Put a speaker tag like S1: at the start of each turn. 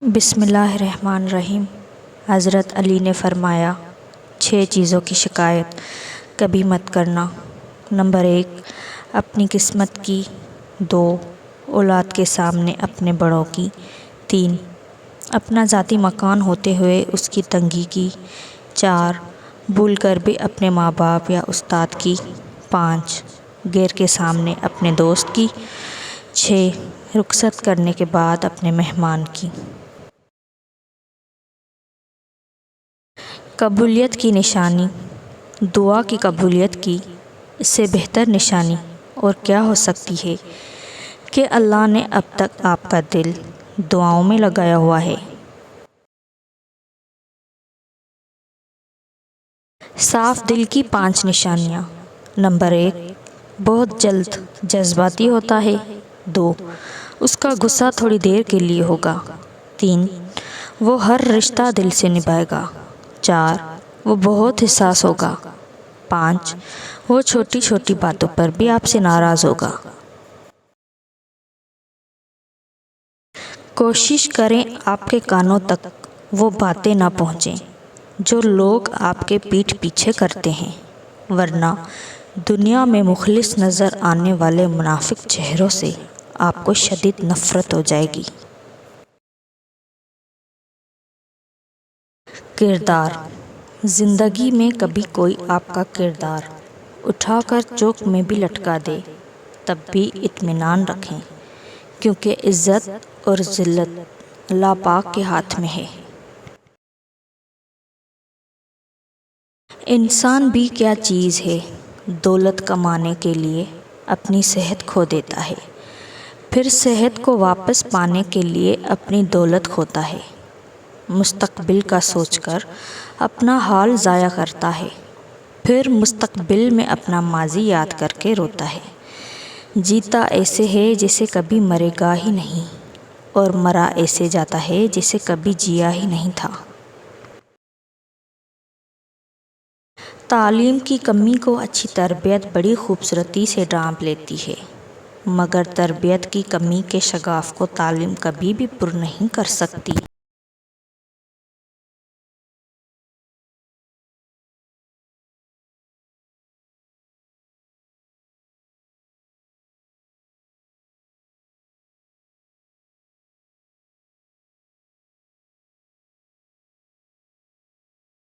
S1: بسم اللہ الرحمن الرحیم۔ حضرت علی نے فرمایا 6 چیزوں کی شکایت کبھی مت کرنا۔ نمبر 1، اپنی قسمت کی۔ 2، اولاد کے سامنے اپنے بڑوں کی۔ 3، اپنا ذاتی مکان ہوتے ہوئے اس کی تنگی کی۔ 4، بھول کر بھی اپنے ماں باپ یا استاد کی۔ 5، غیر کے سامنے اپنے دوست کی۔ 6، رخصت کرنے کے بعد اپنے مہمان کی۔ قبولیت کی نشانی۔ دعا کی قبولیت کی اس سے بہتر نشانی اور کیا ہو سکتی ہے کہ اللہ نے اب تک آپ کا دل دعاؤں میں لگایا ہوا ہے۔ صاف دل کی 5 نشانیاں۔ نمبر 1، بہت جلد جذباتی ہوتا ہے۔ 2، اس کا غصہ تھوڑی دیر کے لیے ہوگا۔ 3، وہ ہر رشتہ دل سے نبھائے گا۔ 4، وہ بہت حساس ہوگا۔ 5، وہ چھوٹی چھوٹی باتوں پر بھی آپ سے ناراض ہوگا۔ کوشش کریں آپ کے کانوں تک وہ باتیں نہ پہنچیں جو لوگ آپ کے پیٹھ پیچھے کرتے ہیں، ورنہ دنیا میں مخلص نظر آنے والے منافق چہروں سے آپ کو شدید نفرت ہو جائے گی۔ کردار۔ زندگی میں کبھی کوئی آپ کا کردار اٹھا کر چوک میں بھی لٹکا دے تب بھی اطمینان رکھیں، کیونکہ عزت اور ذلت اللہ پاک کے ہاتھ میں ہے۔ انسان بھی کیا چیز ہے، دولت کمانے کے لیے اپنی صحت کھو دیتا ہے، پھر صحت کو واپس پانے کے لیے اپنی دولت کھوتا ہے، مستقبل کا سوچ کر اپنا حال ضائع کرتا ہے، پھر مستقبل میں اپنا ماضی یاد کر کے روتا ہے۔ جیتا ایسے ہے جیسے کبھی مرے گا ہی نہیں، اور مرا ایسے جاتا ہے جیسے کبھی جیا ہی نہیں تھا۔ تعلیم کی کمی کو اچھی تربیت بڑی خوبصورتی سے ڈھانپ لیتی ہے، مگر تربیت کی کمی کے شگاف کو تعلیم کبھی بھی پر نہیں کر سکتی۔